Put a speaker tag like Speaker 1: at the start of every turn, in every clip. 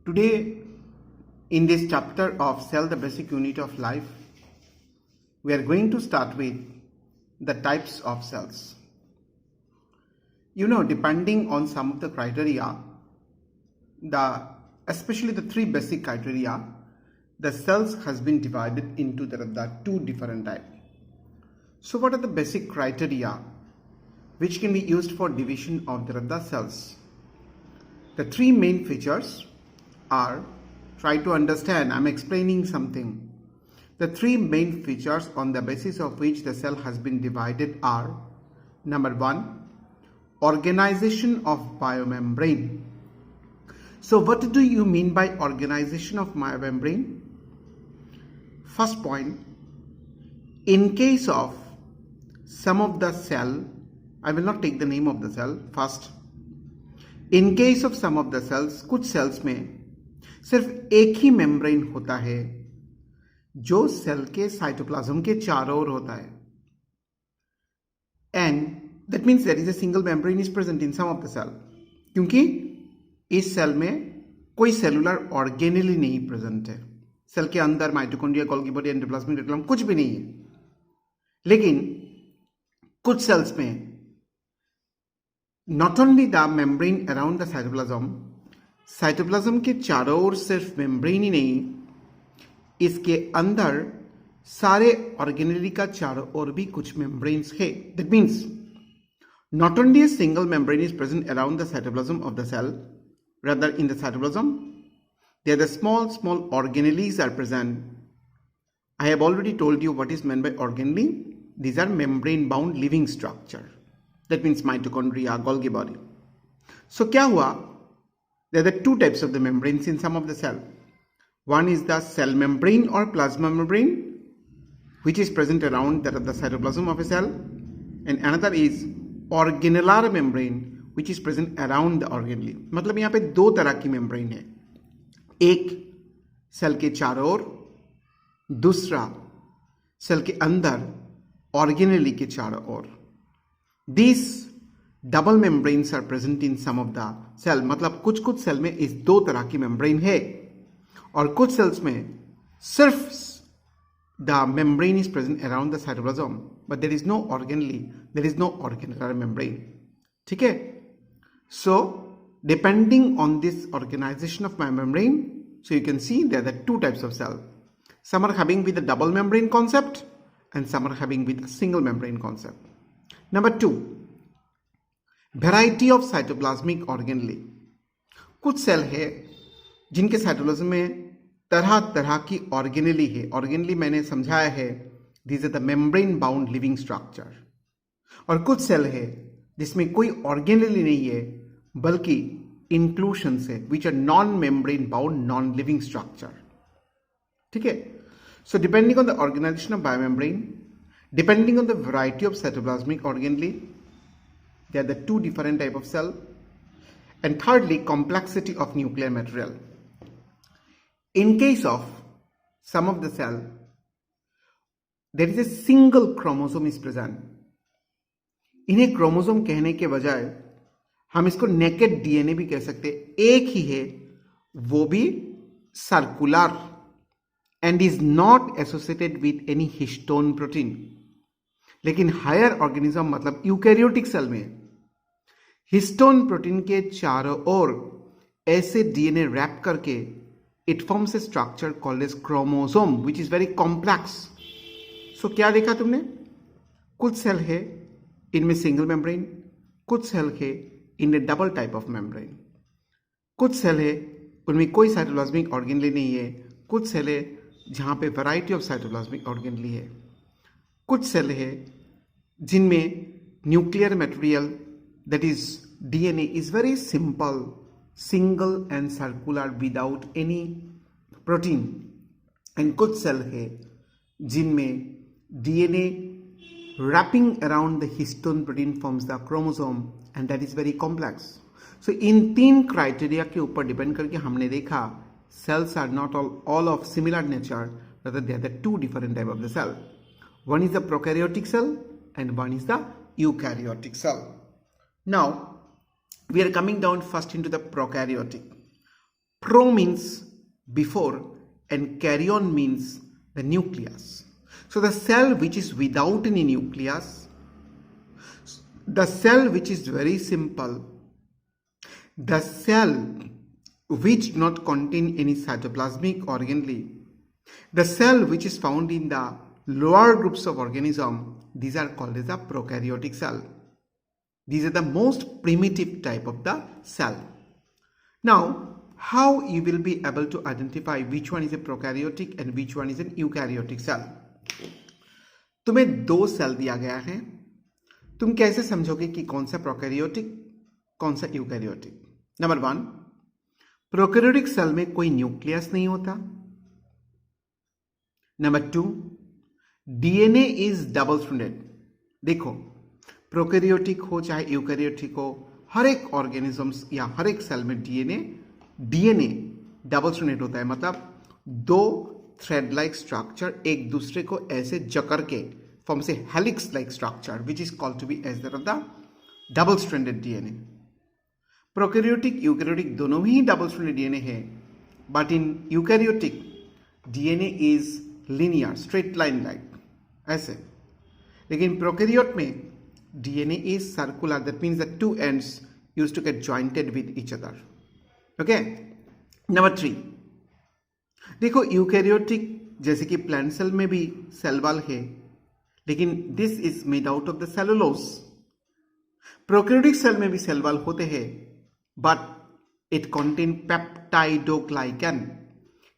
Speaker 1: Today, in this chapter of Cell, the basic unit of life, we are going to start with the types of cells. Depending on some of the criteria, especially the three basic criteria, the cells has been divided into the two different types. So what are the basic criteria which can be used for division of the cells? The three main features are, try to understand, I'm explaining something. The three main features on the basis of which the cell has been divided are: number one, organization of biomembrane. So what do you mean by organization of biomembrane? First point, in case of some of the cell, I will not take the name of the cell first. In case of some of the cells, कुछ cells में सिर्फ एक ही membrane होता है जो cell के cytoplasm के चारों ओर होता है, and that means there is a single membrane is present in some of the cell, क्योंकि इस सेल में कोई सेलुलर ऑर्गेनेली नहीं प्रेजेंट है. सेल के अंदर mitochondria, Golgi body, endoplasmic reticulum कुछ भी नहीं है. लेकिन कुछ सेल्स में not only the membrane around the cytoplasm के चारों ओर सिर्फ मेम्ब्रेन ही नहीं, इसके अंदर सारे ऑर्गेनेली का चारों ओर भी कुछ मेम्ब्रेन्स है. That means not only a single membrane is present around the cytoplasm of the cell, rather in the cytoplasm there the small organelles are present. I have already told you what is meant by organelle. These are membrane bound living structure. That means mitochondria, Golgi body. So क्या हुआ? There are the two types of the membranes in some of the cell. One is the cell membrane or plasma membrane, which is present around the cytoplasm of a cell, and another is organellar membrane, which is present around the organelle. मतलब यहाँ पे दो तरह की membrane है, एक cell के चारों ओर, दूसरा सेल के अंदर ऑर्गेनेली के चारों ओर. These double membranes are present in some of the cell. मतलब कुछ कुछ सेल में इस दो तरह की membrane है, और कुछ सेल्स में सिर्फ the membrane is present around the cytoplasm, but there is no organelle, there is no organellar membrane. ठीक है? So depending on this organization of my membrane, so you can see there are the two types of cell. Some are having with the double membrane concept, and some are having with a single membrane concept. Number two, variety of cytoplasmic organelle. कुछ cell है जिनके cytoplasm में तरह तरह की organelle है. Organelle मैंने समझाया है, this are the membrane bound living structure. और कुछ सेल है जिसमें कोई ऑर्गेनेली नहीं है बल्कि इंक्लूशन है, which are non membrane bound non living structure. ठीक है? So depending on the organisation of biomembrane, depending on the variety of cytoplasmic organelle, there are the two different type of cell, and thirdly, complexity of nuclear material. In case of some of the cell, there is a single chromosome is present. इन्हें chromosome कहने के बजाय हम इसको naked DNA भी कह सकते हैं. एक ही है, वो भी circular, and is not associated with any histone protein. लेकिन हायर ऑर्गेनिज्म मतलब यूकैरियोटिक सेल में हिस्टोन प्रोटीन के चारों ओर ऐसे डीएनए रैप करके it forms a structure called as chromosome, which is very complex. So क्या देखा तुमने? कुछ सेल है इनमें सिंगल मेम्ब्रेन, कुछ सेल है इनमें डबल टाइप ऑफ मेम्ब्रेन, कुछ सेल है उनमें कोई साइटोप्लाज्मिक ऑर्गेनेली नहीं है, कुछ सेल है जहां पे वैरायटी ऑफ साइटोप्लाज्मिक ऑर्गेनेली है, कुछ सेल है जिनमें nuclear material that is DNA is very simple, single and circular without any protein, and कुछ सेल है जिनमें DNA wrapping around the histone protein forms the chromosome, and that is very complex. So इन तीन criteria के ऊपर depend करके हमने देखा cells are not all of similar nature, rather they are the two different type of the cell. One is the prokaryotic cell and one is the eukaryotic cell. Now we are coming down first into the prokaryotic. Pro means before and karyon means the nucleus. So the cell which is without any nucleus, the cell which is very simple, the cell which do not contain any cytoplasmic organelle, the cell which is found in the lower groups of organism, these are called as a prokaryotic cell. These are the most primitive type of the cell. Now, how you will be able to identify which one is a prokaryotic and which one is an eukaryotic cell? तुम्हें 2 cell दिया गया है, तुम कैसे समझोगे कि कौन सा प्रोकैरियोटिक कौन सा यूकैरियोटिक? नंबर 1, प्रोकैरियोटिक सेल में कोई न्यूक्लियस नहीं होता. Number 2, DNA is double stranded. देखो, प्रोकैरियोटिक हो चाहे यूकैरियोटिक हो, हर एक ऑर्गेनिजम्स या हर एक सेल में डीएनए डबल स्ट्रैंडेड होता है. मतलब 2 थ्रेड लाइक स्ट्रक्चर एक दूसरे को ऐसे जकड़ के फॉर्म से helix like structure which is called to be as that of the double stranded DNA. Prokaryotic eukaryotic दोनों में ही डबल स्ट्रैंडेड डीएनए है, but in eukaryotic DNA is linear straight line like ऐसे. लेकिन प्रोकैरियोट में DNA is circular, that means the 2 ends used to get jointed with each other. Okay? Number 3, देखो eukaryotic जैसे कि प्लांट सेल में भी cell wall है, लेकिन this is made out of the cellulose. Prokaryotic cell में भी सेल वॉल होते हैं, but it contain peptidoglycan.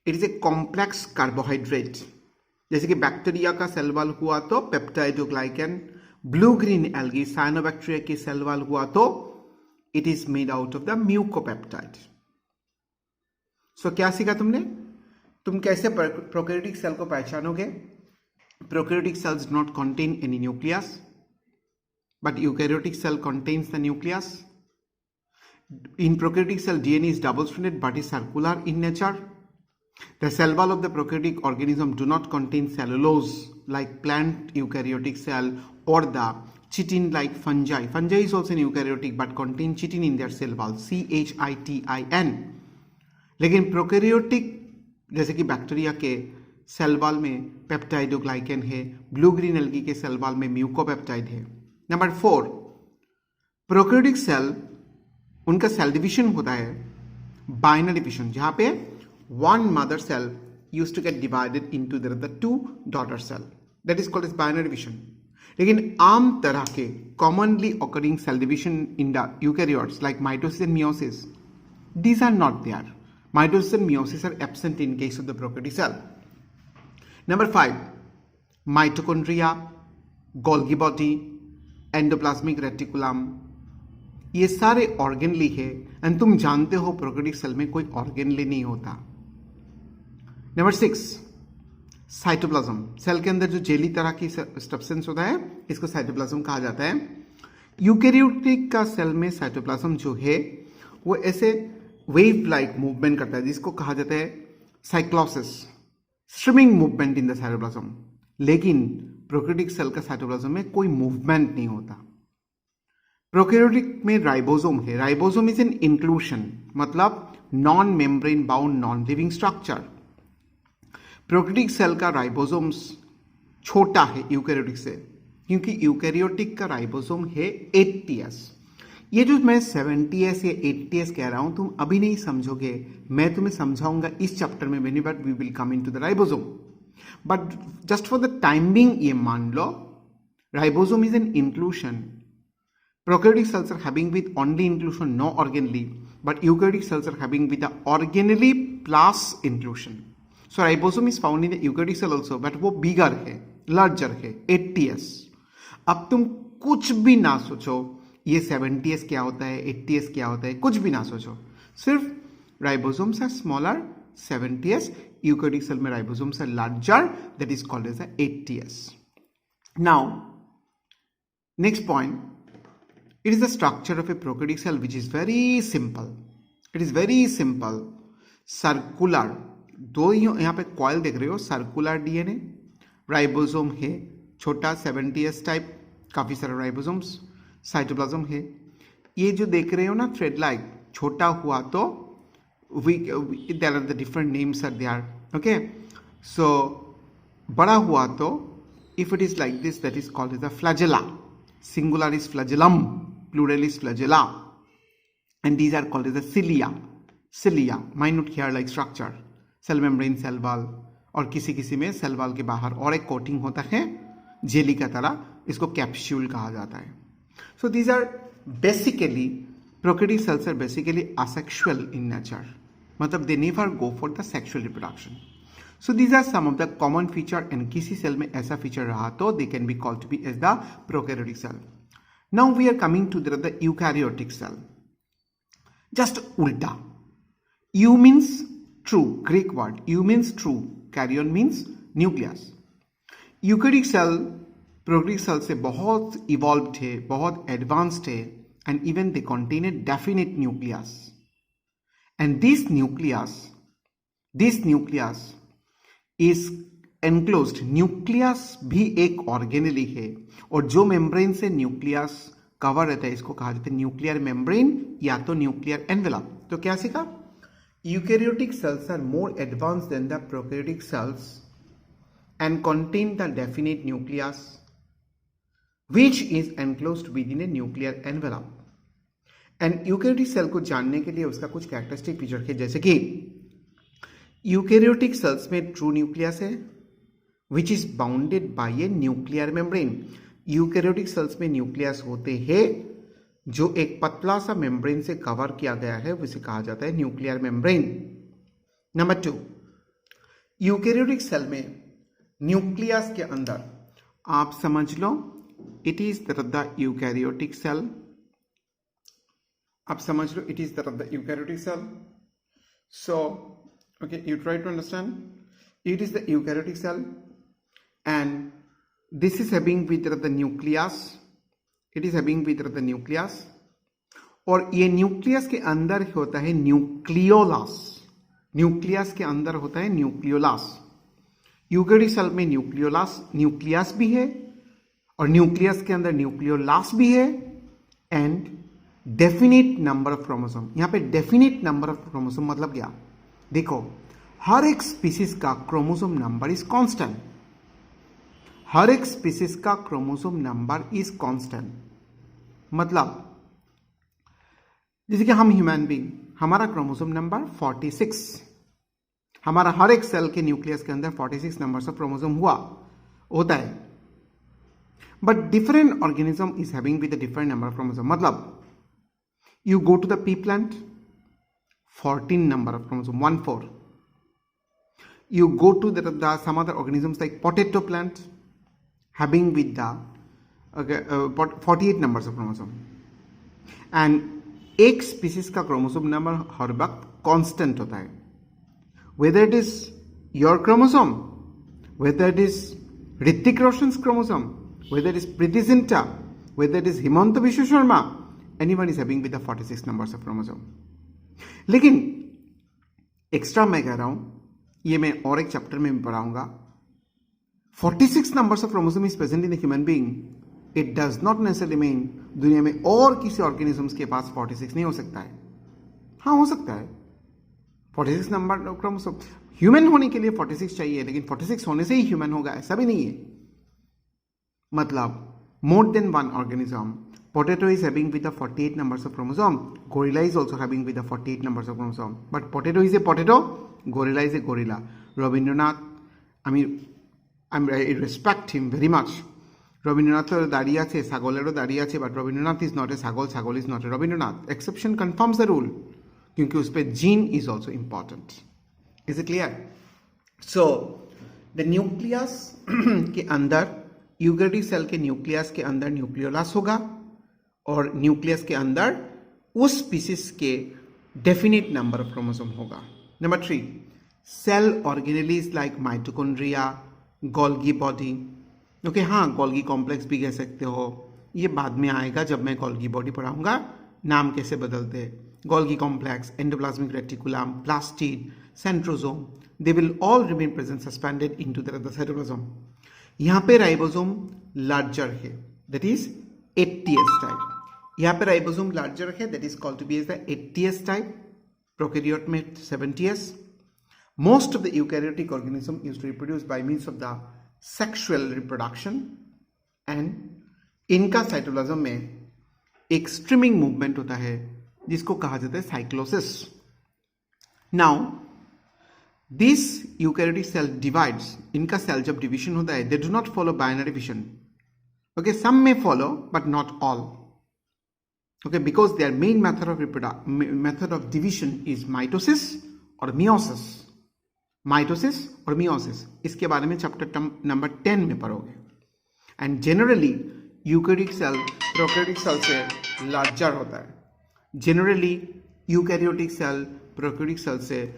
Speaker 1: It is a complex carbohydrate. जैसे कि बैक्टीरिया का सेल वॉल हुआ तो peptidoglycan, blue green algae cyanobacteria की सेल वॉल हुआ तो it is made out of the mucopeptide. So क्या सीखा तुमने? तुम कैसे प्रोकैरियोटिक सेल को पहचानोगे? Prokaryotic cells do not contain any nucleus, but eukaryotic cell contains the nucleus. In prokaryotic cell, DNA is double-stranded but is circular in nature. The cell wall of the prokaryotic organism do not contain cellulose like plant eukaryotic cell or the chitin-like fungi. Fungi is also an eukaryotic but contain chitin in their cell wall, CHITIN. लेकिन prokaryotic जैसे कि bacteria के cell wall में peptidoglycan है, blue green algae के cell wall में mucopeptide है. Number 4, prokaryotic cell उनका सेल डिवीजन होता है बाइनरी डिवीजन, जहां पे 1 mother cell used to get divided into the 2 daughter cell, that is called as binary division. लेकिन आम तरह के commonly occurring cell division in the eukaryotes like mitosis and meiosis, these are not there. Mitosis and meiosis are absent in case of the prokaryotic cell. Number 5, mitochondria, Golgi body, endoplasmic reticulum, ये सारे organelle है. And तुम जानते हो prokaryotic cell में कोई organelle नहीं होता. Number 6, cytoplasm. सेल के अंदर जो जेली तरह की सब्सटेंस होता है इसको साइटोप्लाज्म कहा जाता है. यूकैरियोटिक का सेल में साइटोप्लाज्म जो है वो ऐसे वेव लाइक मूवमेंट करता है जिसको कहा जाता है cyclosis, streaming movement in the cytoplasm. लेकिन प्रोकैरियोटिक सेल का साइटोप्लाज्म में कोई मूवमेंट नहीं होता. प्रोकैरियोटिक में राइबोसोम है. राइबोसोम इज एन इंक्लूशन, मतलब non membrane bound non living structure. Prokaryotic cell का राइबोसोम्स छोटा है यूकैरियोटिक से, क्योंकि यूकैरियोटिक का राइबोसोम है 80S. ये जो मैं 70S या 80S कह रहा हूं तुम अभी नहीं समझोगे, मैं तुम्हें समझाऊंगा इस चैप्टर में when we will come into the ribosome. But just for the time being ये मान लो ribosome is an inclusion. Prokaryotic cells are having with only inclusion, no organelle, but eukaryotic cells are having with the organelle plus inclusion. So ribosome is found in the eukaryotic cell also, but वो bigger है, larger है, 80S. अब तुम कुछ भी ना सोचो ये 70S क्या होता है, 80S क्या होता है, कुछ भी ना सोचो. सिर्फ ribosomes are smaller 70S, eukaryotic cell में ribosomes are larger, that is called as a 80S. Now, next point. It is the structure of a prokaryotic cell which is very simple. It is very simple. Circular. दो यहाँ पे coil देख रहे हो, circular DNA, ribosome है छोटा 70S type, काफी सारे राइबोसोम्स, साइटोप्लाज्म है. ये जो देख रहे हो ना थ्रेड लाइक, छोटा हुआ तो there are the different names are there. Okay, so बड़ा हुआ तो if it is like this, that is called as the flagella. Singular is flagellum, plural is flagella, and these are called as the cilia. Cilia, minute hair-like structure, cell membrane, cell wall, और किसी किसी में cell wall के बाहर और एक coating होता है जेली का तरह, इसको कैप्सूल कहा जाता है. So these are basically, prokaryotic cells are basically asexual in nature. मतलब they never go for the sexual reproduction. So these are some of the common feature, and किसी सेल में ऐसा feature रहा तो they can be called to be as the prokaryotic cell. Now we are coming to the eukaryotic cell. Just ulta. Eu means true, Greek word. Eu means true. Karyon means nucleus. Eukaryotic cell prokaryotic cell से बहुत evolved है, बहुत advanced है, and even they contain a definite nucleus. And this nucleus is enclosed. Nucleus भी एक organelle है, और जो मेम्ब्रेन से न्यूक्लियस कवर रहता है इसको कहा जाता है न्यूक्लियर मेम्ब्रेन या तो न्यूक्लियर एनवेलप. तो क्या सीखा? Eukaryotic cells are more advanced than the prokaryotic cells and contain the definite nucleus which is enclosed within a nuclear envelope. And eukaryotic cell को जानने के लिए उसका कुछ कैरेक्टरिस्टिक फीचर है, जैसे कि यूकैरियोटिक सेल्स में ट्रू न्यूक्लियस है which is bounded by a nuclear membrane. Eukaryotic cells में न्यूक्लियस होते हैं जो एक पतला सा मेम्ब्रेन से कवर किया गया है, उसे कहा जाता है nuclear membrane. Number 2, eukaryotic cell में न्यूक्लियस के अंदर आप समझ लो it is the eukaryotic cell. आप समझ लो it is the eukaryotic cell. So okay, you try to understand. It is the eukaryotic cell and this is having with the nucleus. It is having with the nucleus, और ये nucleus के अंदर होता है nucleolus. Nucleus के अंदर होता है न्यूक्लियोलस. यूकैरियोटिक सेल में न्यूक्लियस भी है, और न्यूक्लियस के अंदर न्यूक्लियोलास भी है, and definite number of chromosome. यहां पे डेफिनिट नंबर ऑफ क्रोमोसोम मतलब क्या? देखो, हर एक स्पीसीज का क्रोमोसोम नंबर इज कांस्टेंट. हर एक स्पीसीज का क्रोमोसोम नंबर इज कांस्टेंट. मतलब जैसे कि हम ह्यूमन बीइंग, हमारा क्रोमोसोम नंबर 46, हमारा हर एक सेल के न्यूक्लियस के अंदर 46 नंबर्स ऑफ क्रोमोसोम होता है. But different organism is having with different number of chromosome. मतलब you go to the P plant, 14 number of chromosome, 14. You go to some other organisms like potato plant having with the 48 numbers of chromosome. And एक species का chromosome number हर वक्त constant होता है. Whether it is your chromosome, whether it is Hrithik Roshan's chromosome, whether it is Preeti Zinta, whether it is Himanta Biswa Sharma, anyone is having with the 46 numbers of chromosome. लेकिन extra मैं कह रहा हूं, ये मैं और एक chapter में भी पढ़ाऊंगा. 46 numbers of chromosome is present in the human being. It does not necessarily mean दुनिया में और किसी ऑर्गेनिजम्स के पास 46 नहीं हो सकता है. हाँ, हो सकता है. 46 नंबर क्रोमोसोम ह्यूमन होने के लिए 46 चाहिए, लेकिन 46 होने से ही ह्यूमन होगा ऐसा भी नहीं है. मतलब more than one organism. Potato is having with the 48 numbers of chromosome. Gorilla is also having with the 48 numbers of chromosome. But potato is a potato, gorilla is a gorilla. Rabindranath, I respect him very much. Rabindranath দাঁড়িয়ে আছে, ছাগলেরও দাঁড়িয়ে আছে, but Rabindranath is not a ছাগল, ছাগল is not a Rabindranath. Exception confirms the rule. क्योंकि उस पर gene is also important. Is it clear? So the nucleus के अंदर, यूकैरियोटिक सेल के न्यूक्लियस के अंदर न्यूक्लियोलस होगा, और न्यूक्लियस के अंदर उस स्पीसीज के डेफिनिट नंबर ऑफ क्रोमोसोम होगा. Number 3, cell organelles like mitochondria, Golgi body. Okay, हाँ, गोल्गी कॉम्प्लेक्स भी कह सकते हो. ये बाद में आएगा जब मैं गोल्गी बॉडी पढ़ाऊंगा, नाम कैसे बदलते हैं. Golgi complex, endoplasmic reticulum, plastid, centrosome, they will all remain present suspended into the cytoplasm. यहाँ पे राइबोसोम लार्जर है, दैट इज 80s टाइप. यहाँ पे राइबोसोम लार्जर है, that is called to be as the 80s type. Prokaryote में 70s. Most of the eukaryotic organism is reproduced by means of the sexual reproduction, and इनका cytoplasm में एक streaming movement होता है जिसको कहा जाता है cyclosis. Now this eukaryotic cell divides. इनका सेल जब डिवीजन होता है, they do not follow binary fission. Okay, some में follow but not all. Okay, because their main method of division is mitosis और मियोसिस. माइटोसिस और meiosis, इसके बारे में चैप्टर नंबर 10 में पढ़ोगे. And generally eukaryotic cell prokaryotic cell से larger होता है. Generally eukaryotic cell prokaryotic cell से